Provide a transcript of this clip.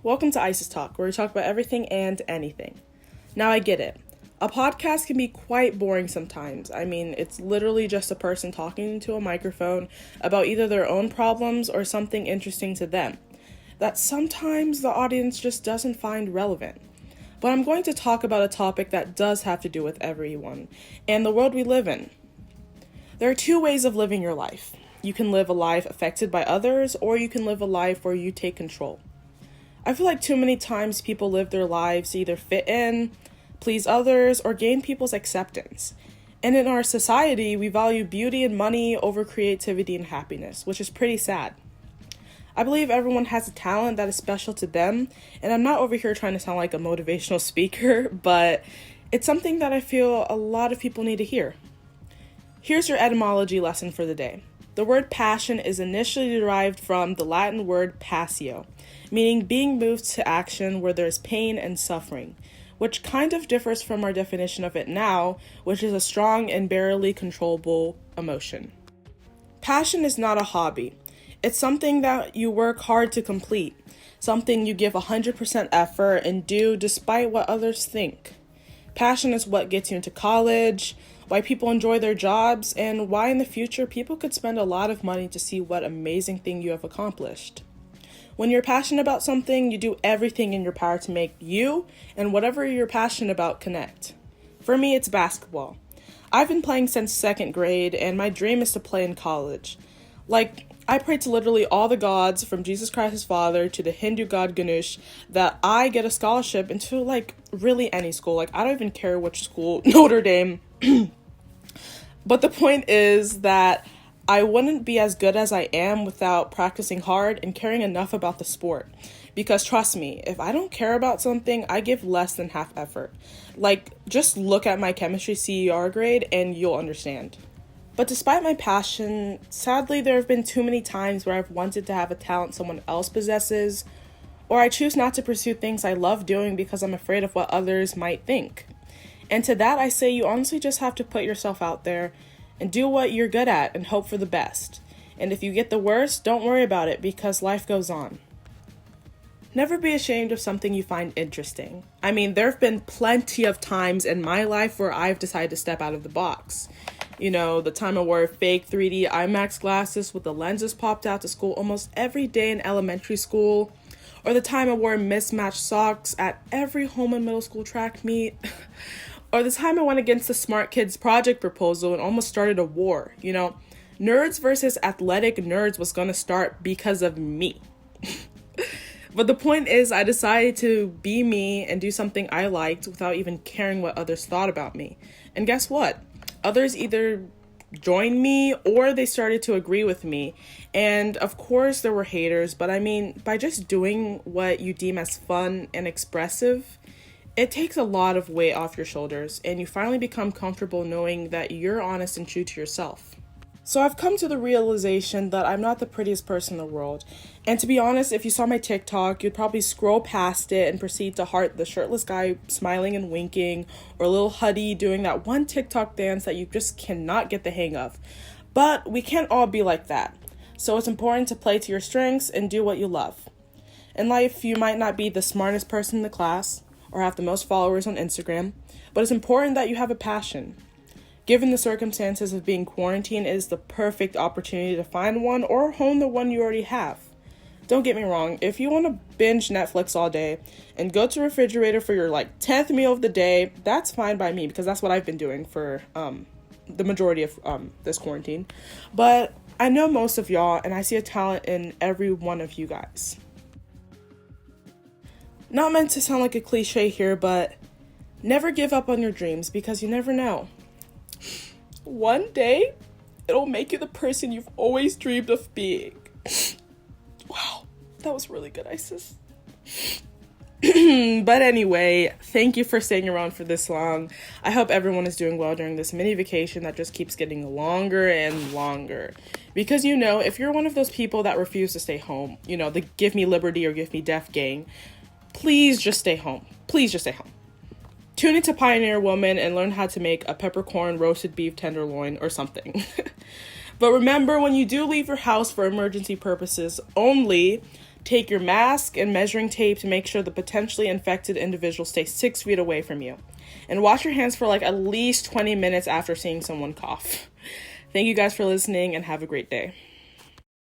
Welcome to ISIS Talk, where we talk about everything and anything. Now, I get it. A podcast can be quite boring sometimes. I mean, it's literally just a person talking into a microphone about either their own problems or something interesting to them that sometimes the audience just doesn't find relevant. But I'm going to talk about a topic that does have to do with everyone and the world we live in. There are two ways of living your life. You can live a life affected by others, or you can live a life where you take control. I feel like too many times people live their lives to either fit in, please others, or gain people's acceptance. And in our society, we value beauty and money over creativity and happiness, which is pretty sad. I believe everyone has a talent that is special to them, and I'm not over here trying to sound like a motivational speaker, but it's something that I feel a lot of people need to hear. Here's your etymology lesson for the day. The word passion is initially derived from the Latin word passio, meaning being moved to action where there's pain and suffering, which kind of differs from our definition of it now, which is a strong and barely controllable emotion. Passion is not a hobby. It's something that you work hard to complete, something you give 100% effort and do despite what others think. Passion is what gets you into college, why people enjoy their jobs, and why in the future people could spend a lot of money to see what amazing thing you have accomplished. When you're passionate about something, you do everything in your power to make you and whatever you're passionate about connect. For me, it's basketball. I've been playing since second grade, and my dream is to play in college. I pray to literally all the gods, from Jesus Christ his father to the Hindu god Ganesh, that I get a scholarship into, really any school. I don't even care which school, Notre Dame. But the point is that I wouldn't be as good as I am without practicing hard and caring enough about the sport. Because trust me, if I don't care about something, I give less than half effort. Just look at my chemistry CER grade and you'll understand. But despite my passion, sadly there have been too many times where I've wanted to have a talent someone else possesses, or I choose not to pursue things I love doing because I'm afraid of what others might think. And to that I say you honestly just have to put yourself out there and do what you're good at and hope for the best. And if you get the worst, don't worry about it because life goes on. Never be ashamed of something you find interesting. I mean, there have been plenty of times in my life where I've decided to step out of the box. You know, the time I wore fake 3D IMAX glasses with the lenses popped out to school almost every day in elementary school. Or the time I wore mismatched socks at every home and middle school track meet. Or the time I went against the Smart Kids project proposal and almost started a war. You know, nerds versus athletic nerds was gonna start because of me. But the point is, I decided to be me and do something I liked without even caring what others thought about me. And guess what? Others either joined me or they started to agree with me. And of course there were haters, but I mean, by just doing what you deem as fun and expressive, it takes a lot of weight off your shoulders and you finally become comfortable knowing that you're honest and true to yourself. So I've come to the realization that I'm not the prettiest person in the world. And to be honest, if you saw my TikTok, you'd probably scroll past it and proceed to heart the shirtless guy smiling and winking, or a little huddy doing that one TikTok dance that you just cannot get the hang of. But we can't all be like that. So it's important to play to your strengths and do what you love. In life, you might not be the smartest person in the class or have the most followers on Instagram, but it's important that you have a passion. Given the circumstances of being quarantined, it is the perfect opportunity to find one or hone the one you already have. Don't get me wrong, if you want to binge Netflix all day and go to the refrigerator for your 10th meal of the day, that's fine by me because that's what I've been doing for the majority of this quarantine. But I know most of y'all and I see a talent in every one of you guys. Not meant to sound like a cliche here, but never give up on your dreams because you never know. One day, it'll make you the person you've always dreamed of being. Wow, that was really good, Isis. But anyway, thank you for staying around for this long. I hope everyone is doing well during this mini vacation that just keeps getting longer and longer. Because if you're one of those people that refuse to stay home, the give me liberty or give me death gang, please just stay home. Please just stay home. Tune into Pioneer Woman and learn how to make a peppercorn roasted beef tenderloin or something. But remember, when you do leave your house for emergency purposes only, Take your mask and measuring tape to make sure the potentially infected individual stays 6 feet away from you. And wash your hands for like at least 20 minutes after seeing someone cough. Thank you guys for listening and have a great day.